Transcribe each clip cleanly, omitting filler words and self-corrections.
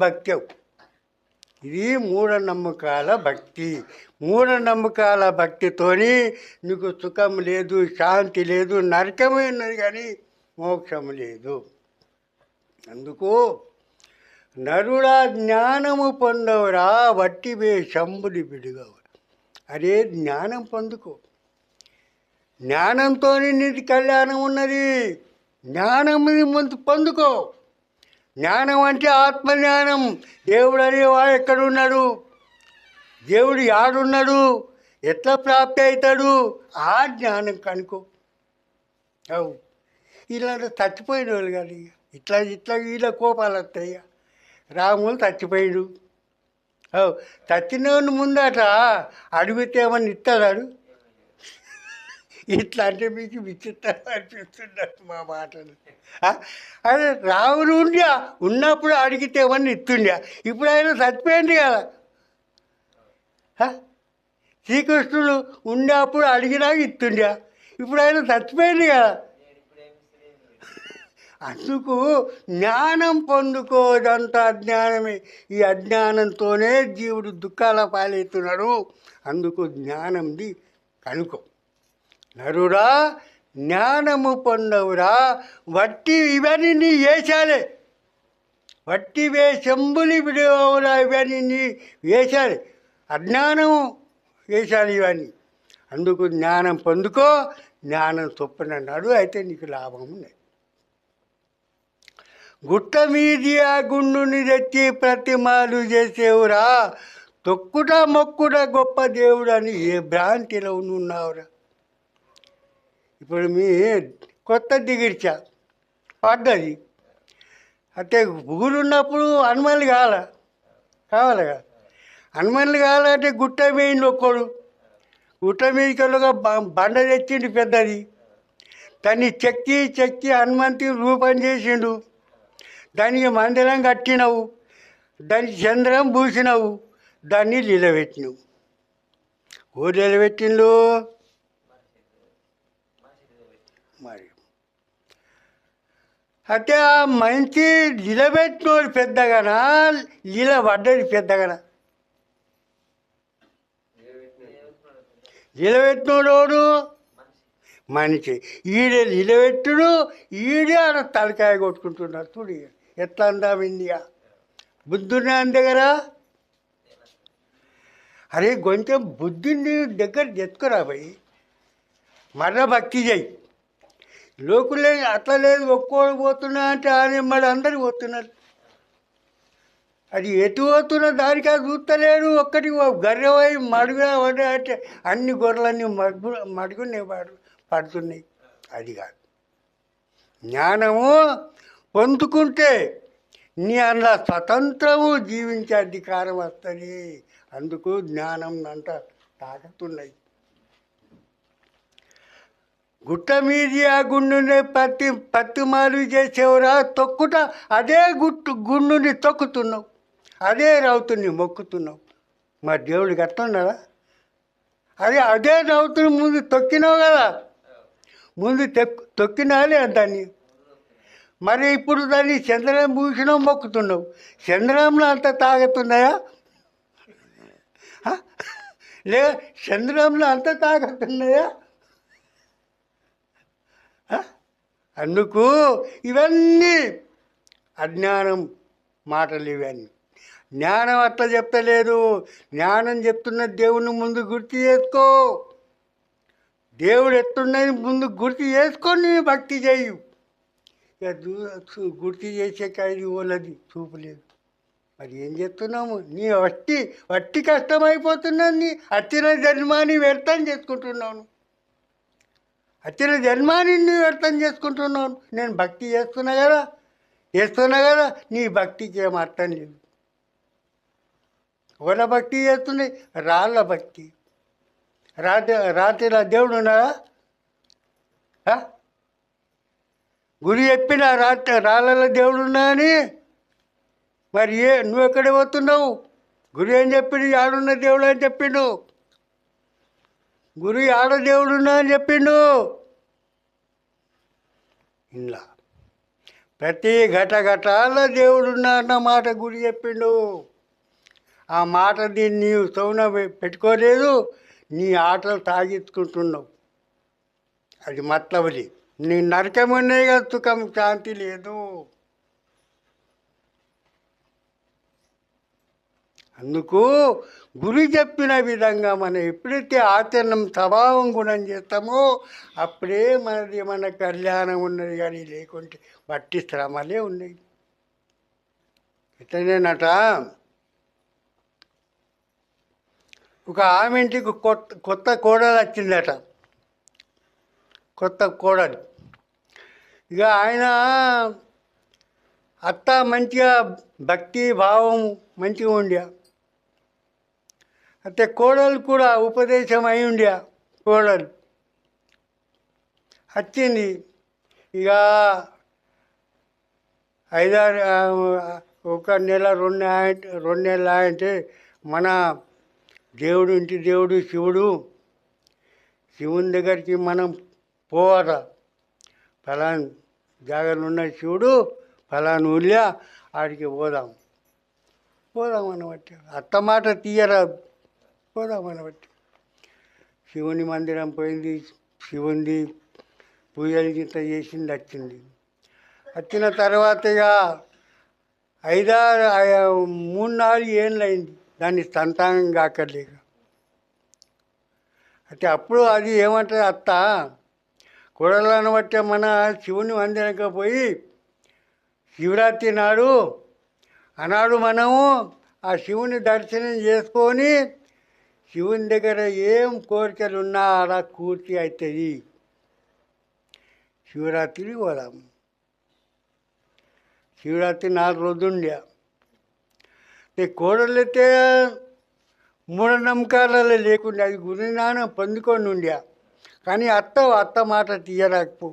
భక్తి. ఇది మూఢనమ్మకాల భక్తి. మూఢనమ్మకాల భక్తితోని నీకు సుఖం లేదు, శాంతి లేదు, నరకమే ఉన్నది కానీ మోక్షం లేదు. అందుకు నరుడా జ్ఞానము పొందవురా వట్టివే శంభుని బిడుగవు. అరే జ్ఞానం పొందుకో. జ్ఞానంతో నీకు కళ్యాణం ఉన్నది. జ్ఞానం ముందు పొందుకో. జ్ఞానం అంటే ఆత్మజ్ఞానం. దేవుడు అనేవాడు ఎక్కడున్నాడు, దేవుడు యాడున్నాడు, ఎట్లా ప్రాప్తి అవుతాడు, ఆ జ్ఞానం కనుకో. అవు ఇలా చచ్చిపోయిన వాళ్ళు కానీ ఇట్లా ఇట్లా వీళ్ళ కోపాలు వస్తాయి. రాములు చచ్చిపోయాడు. అవు చచ్చినోని ముందట అడిగితే ఏమన్నా ఇస్తాడు. ఇట్లా అంటే మీకు విచిత్రం అనిపిస్తున్నట్టు మా మాటలు. అదే రాముడు ఉన్నప్పుడు అడిగితే ఏమన్నా ఇస్తుండే. ఇప్పుడు ఆయన చచ్చిపోయింది కదా. శ్రీకృష్ణుడు ఉన్నప్పుడు అడిగినా ఇస్తుండే. ఇప్పుడు ఆయన చచ్చిపోయింది కదా. అందుకు జ్ఞానం పొందుకోదంతా అజ్ఞానమే. ఈ అజ్ఞానంతోనే జీవుడు దుఃఖాల పాలవుతున్నాడు. అందుకు జ్ఞానంది కనుకో. నరుడా జ్ఞానము పొందవురా వట్టి ఇవన్నీ నీ వేషాలే. వట్టి వేషంబులి విడవరా ఇవన్నీ నీ వేషాలే. అజ్ఞానము వేషాలు ఇవన్నీ. అందుకు జ్ఞానం పొందుకో. జ్ఞానం చొప్పునన్నాడు. అయితే నీకు లాభం ఉంది. గుట్ట మీది ఆ గుండుని తెచ్చి ప్రతిమాలు చేసేవురా తొక్కుట మొక్కుట గొప్ప దేవుడు అని ఏ భ్రాంతిలో ఉన్నావురా. ఇప్పుడు మీ కొత్త దిగిర్చా పడ్డది. అంటే ఊరున్నప్పుడు హనుమన్లు కావాలి కదా. హనుమన్లు కావాలంటే గుట్ట మీద ఒక్కడు గుట్ట మీదకి బండ తెచ్చిండు పెద్దది. దాన్ని చెక్కి హనుమంతుని రూపం చేసిండు. దానికి మందిరం కట్టినవు, దానికి చంద్రం పూసినవు, దాన్ని నిలబెట్టినవు. ఓ నిలబెట్టిండు మరి. అంటే ఆ మంచి నిలబెట్టినోడు పెద్దగానా, నిలబడ్డది పెద్దగానా? నిలబెట్టినోడు మనిషి. ఈడే నిలబెట్టుడు, ఈడే ఆడ తలకాయ కొట్టుకుంటున్నారు. చూడు ఎట్లా అందాం ఇండియా. బుద్ధుని దగ్గర అరే కొంచెం బుద్ధుని దగ్గర తెచ్చుకురా పోయి మరణ భక్తి చేయి. లోకులే అట్లా లేదు, ఒక్కోడు పోతున్నా అంటే ఆయన మరి అందరు పోతున్నారు. అది ఎటు పోతున్నా దానికి అది చూస్తలేడు. ఒక్కటి గర్రవై మడుగున పడే అంటే అన్ని గొర్రెలన్నీ మడుగునే పడుతున్నాయి. అది కాదు. జ్ఞానము పొందుకుంటే నీ అందులో స్వతంత్రము జీవించే అధికారం వస్తుంది. అందుకు జ్ఞానం అంట తాకుతున్నాయి. గుట్ట మీది ఆ గుండుని పత్తిమాలు చేసేవరా తొక్కుట అదే గుండుని తొక్కుతున్నావు, అదే రౌతుని మొక్కుతున్నావు. మరి దేవుడికి అట్లున్నాడా? అదే రౌతుని ముందు తొక్కినావు కదా. ముందు తొక్కినాలే దాన్ని. మరి ఇప్పుడు దాన్ని చంద్రం భూషణం మొక్కుతున్నావు. చంద్రంలో అంత తాగుతున్నాయా? లే చంద్రంలో అంత తాగుతున్నాయా? అందుకు ఇవన్నీ అజ్ఞానం మాటలు. ఇవన్నీ జ్ఞానం అట్లా చెప్తలేదు. జ్ఞానం చెప్తున్న దేవుని ముందు గుర్తు చేసుకో. దేవుడు ఎట్లున్నది ముందు గుర్తు చేసుకొని భక్తి చేయు. ఇక గుర్తు చేసే కాయది వాళ్ళది చూపులేదు. మరి ఏం చేస్తున్నాము? నీ వట్టి కష్టమైపోతున్నాను. నీ వచ్చిన జన్మాన్ని వ్యర్థం చేసుకుంటున్నాను. వచ్చిన జన్మాన్ని నువ్వు వ్యర్థం చేసుకుంటున్నాను. నేను భక్తి చేస్తున్నా కదా. నీ భక్తికి ఏం అర్థం లేదు. ఎవరి భక్తి చేస్తుంది? రాళ్ళ భక్తి. రాత్రిలో దేవుడు ఉన్నాడా? గురి చెప్పిన రాళ్ళలో దేవుడు ఉన్నా అని. మరి నువ్వు ఎక్కడ పోతున్నావు? గురి ఏం చెప్పిండు? ఆడున్న దేవుడు అని చెప్పిండు. గురి ఆడ దేవుడు ఉన్నా అని చెప్పిండు. ఇలా ప్రతి ఘటాల దేవుడు ఉన్నారన్న మాట గుడి చెప్పిండు. ఆ మాట దీన్ని నీవు సౌన పెట్టుకోలేదు, నీ ఆటలు తాగించుకుంటున్నావు. అది మతలబది. నీ నరకం ఉన్నాయి కదా, సుఖం శాంతి లేదు. అందుకు గురి చెప్పిన విధంగా మనం ఎప్పుడైతే ఆచరణం స్వభావం గుణం చేస్తామో అప్పుడే మనది మన కళ్యాణం ఉన్నది. కానీ లేకుంటే బట్టి శ్రమలే ఉన్నాయి. ఇతనేనట ఒక ఆమె ఇంటికి కొత్త కోడలు వచ్చిందట. కొత్త కోడలు. ఇక ఆయన అత్త మంచిగా భక్తి భావం మంచిగా ఉండే. అయితే కోడలు కూడా ఉపదేశం అయి ఉండే. కోడలు వచ్చింది. ఇక 1 నెల 2 నెలలు అంటే మన దేవుడు, ఇంటి దేవుడు శివుని దగ్గరికి మనం పోవాల. ఫలాని జాగాలో ఉన్న శివుడు ఫలాని ఊళ్ళో ఆడికి పోదాం అనబట్టి. అత్త మాట తీయరాదు, పోదామనబట్టి. శివుని మందిరం పోయింది, శివుని పూజలు గింత చేసింది, వచ్చింది. వచ్చిన తర్వాత ఇక 3-4 ఏళ్ళు అయింది దాన్ని సంతానం కాకలేక. అయితే అప్పుడు అది ఏమంటుంది అత్త, కోడలను బట్టి మన శివుని మందిరంకి పోయి శివరాత్రి నాడు ఆనాడు మనము ఆ శివుని దర్శనం చేసుకొని శివుని దగ్గర ఏం కోరికలు ఉన్నా అలా పూర్తి అవుతుంది. శివరాత్రి పోదాము. శివరాత్రి 4 రోజులు ఉండే. కోడలు అయితే మూఢనమ్మకాలలో లేకుండా అది గురుజ్ఞానం పొందుకొని ఉండే. కానీ అత్త మాట తీయరాకపో.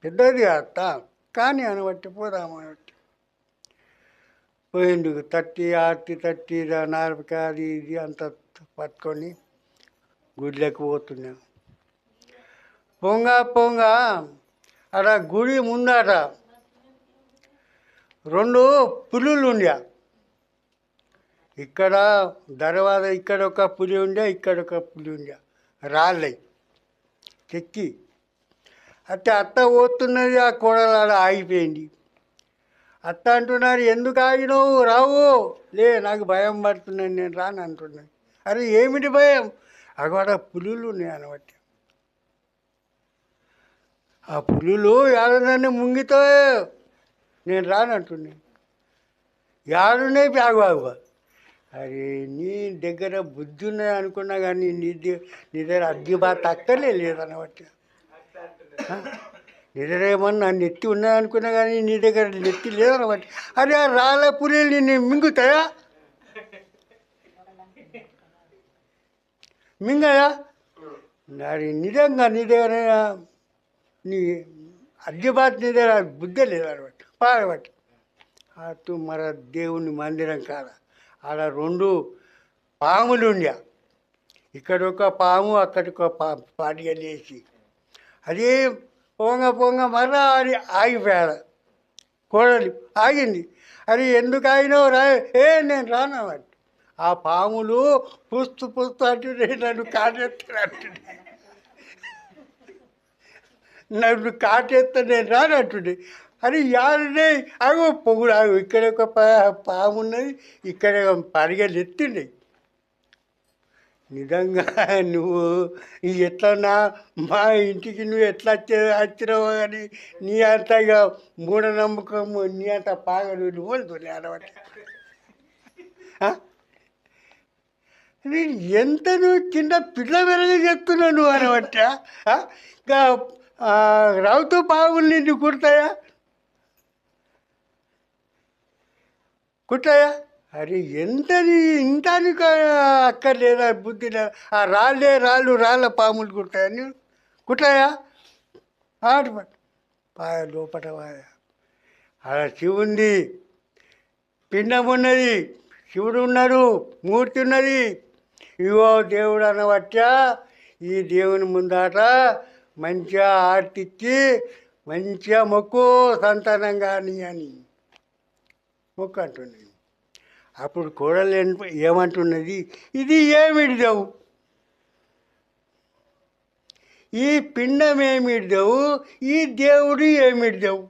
పెద్దది అత్త కానీ అనబట్టి పోదాము అనబట్టి పోయిండు. ఆర్తి తట్టి నారక అది ఇది అంత పట్టుకొని గుడిలోకి పోతున్నాం. పొంగ అక్కడ గుడి ముందట 2 పులులు ఉండే. ఇక్కడ దర్వాజా ఇక్కడ ఒక పులి ఉండే, ఇక్కడ ఒక పులి ఉండే, రాళ్ళయి చెక్కి. అయితే అత్త పోతున్నది, ఆ కోడలాడ ఆగిపోయింది. అత్త అంటున్నారు, ఎందుకు ఆగినావు, రావు. లే, నాకు భయం పడుతున్నాను, నేను రాను అంటున్నాను. అరే ఏమిటి భయం? అక్కడ పులులు ఉన్నాయి అనబట్టి. ఆ పులులు ఏడనన్ను ముంగితో నేను రానంటున్నాను. ఏడున్నాయి ఆగు. అరే నీ దగ్గర బుద్ధి ఉన్నది అనుకున్నా కానీ నీ దగ్గర అగ్గి బాగా తక్కలే లేదనబట్టి. నీ దగ్గర ఏమన్నా నెత్తి ఉన్నది అనుకున్నా కానీ నీ దగ్గర నెత్తి లేదనబట్టి. అరే ఆ రాళ్ళ పులీలు నిన్ను మింగుతాయా? మింగయా? మరి నిజంగా నీ దగ్గర నీ అగ్గిబాత్ నీ దగ్గర బుద్ధి లేదనబట్టి పాడబట్టి. అటు మన దేవుని మందిరం కాడ ఆడ 2 పాములు ఉండే. ఇక్కడ ఒక పాము, అక్కడికి ఒక పాటిగా లేచి అది పొంగ మరలా అది ఆగిపోయాడు. కోడలి ఆగింది. అది ఎందుకు ఆగినావు రా? నేను రానబట్టి. ఆ పాములు పుస్తు అంటుండే, నన్ను కాటేస్తా నేను రానంటుండే. అది యారునే ఆగో పొగుడు ఆగు. ఇక్కడ ఒక పాము ఉన్నది, ఇక్కడ పరిగెలు ఎత్తుండే. నిజంగా నువ్వు ఎట్లన్నా మా ఇంటికి నువ్వు ఎట్లా వచ్చినావు కానీ నీ అంత ఇక మూఢనమ్మకము, నీ అంత పాగలు నువ్వు అనబట్టి. నేను ఎంత నువ్వు చిన్న పిల్ల వెలగా చెప్తున్నావు నువ్వు అనబట్ట. ఇంకా రావుతూ పాములు నిన్ను కుడతాయా? కుట్టాయా? అరే ఎంతని ఇంటానికి అక్కర్లేదా బుద్ధి? ఆ రాళ్ళ పాములు కుట్టాయని కుట్టాయా? పాయ లోపట అలా శివుంది, పిండం ఉన్నది, శివుడు ఉన్నాడు, మూర్తి ఉన్నది. ఇవో దేవుడు అనబట్టా ఈ దేవుని ముందాట మంచిగా ఆర్తిచ్చి మంచిగా మొక్కు సంతానం కానీ అని మొక్కు అంటున్నది. అప్పుడు కోడలు ఏమంటున్నది, ఇది ఏమిడిదవు, ఈ పిండం ఏమిడిదవు, ఈ దేవుడు ఏమిడిదవు.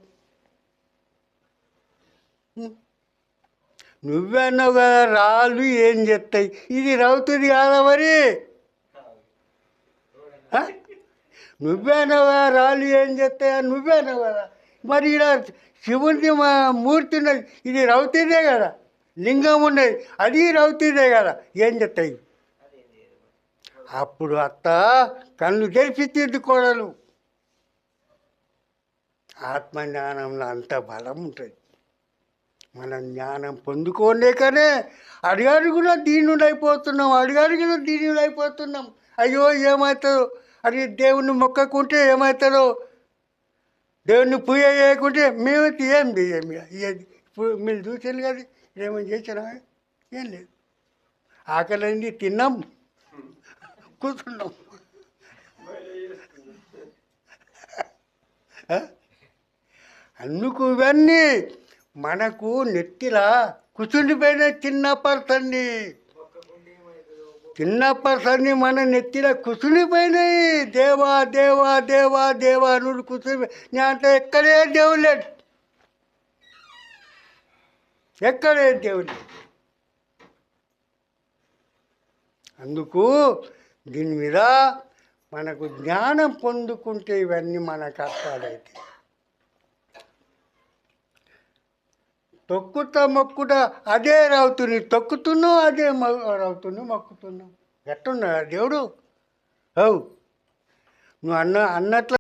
నువ్వన్నావు కదా రాళ్ళు ఏం చెప్తాయి, ఇది రవుతుంది కాదా మరి. నువ్వేనావు కదా రాళ్ళు ఏం చెప్తాయా, నువ్వేనావు కదా మరి. ఇలా శివుని మూర్తి ఉన్నది, ఇది రవుతుందే కదా. లింగం ఉన్నది, అది రవుతుందే కదా, ఏం చెప్తాయి. అప్పుడు అత్త కళ్ళు తెరిపించింది కోడలు. ఆత్మజ్ఞానంలో అంత బలం ఉంటుంది. మనం జ్ఞానం పొందుకోలేకనే అడిగడుగునా దీనులైపోతున్నాం, అడిగడుగునా దీనులైపోతున్నాం. అయ్యో ఏమవుతుందో అది, దేవుణ్ణి మొక్కకుంటే ఏమవుతుందో, దేవుణ్ణి పూజ చేయకుంటే మేమైతే ఏం చేయం. ఇప్పుడు మీరు చూసారు కదా, ఏమని చేసినా ఏం లేదు. ఆకలింది తిన్నాం, కూర్చున్నాం. అందుకు ఇవన్నీ మనకు నెత్తిలా కూర్చుండిపోయిన చిన్న పర్సన్ని మన నెత్తిలో కూర్చునిపోయినాయి. దేవా దేవా దేవా దేవా నువ్వు కూర్చుని అంటే ఎక్కడే దేవుడు లేడు, ఎక్కడే దేవుడు లేడు. అందుకు దీని మీద మనకు జ్ఞానం పొందుకుంటే ఇవన్నీ మనకు అర్థాలైతే. తొక్కుతా మొక్కుతా అదే రవుతుంది, తొక్కుతున్నావు అదే రవుతున్నావు, మొక్కుతున్నావు. ఎట్టున్నా దేవుడు. నువ్వు అన్నట్ల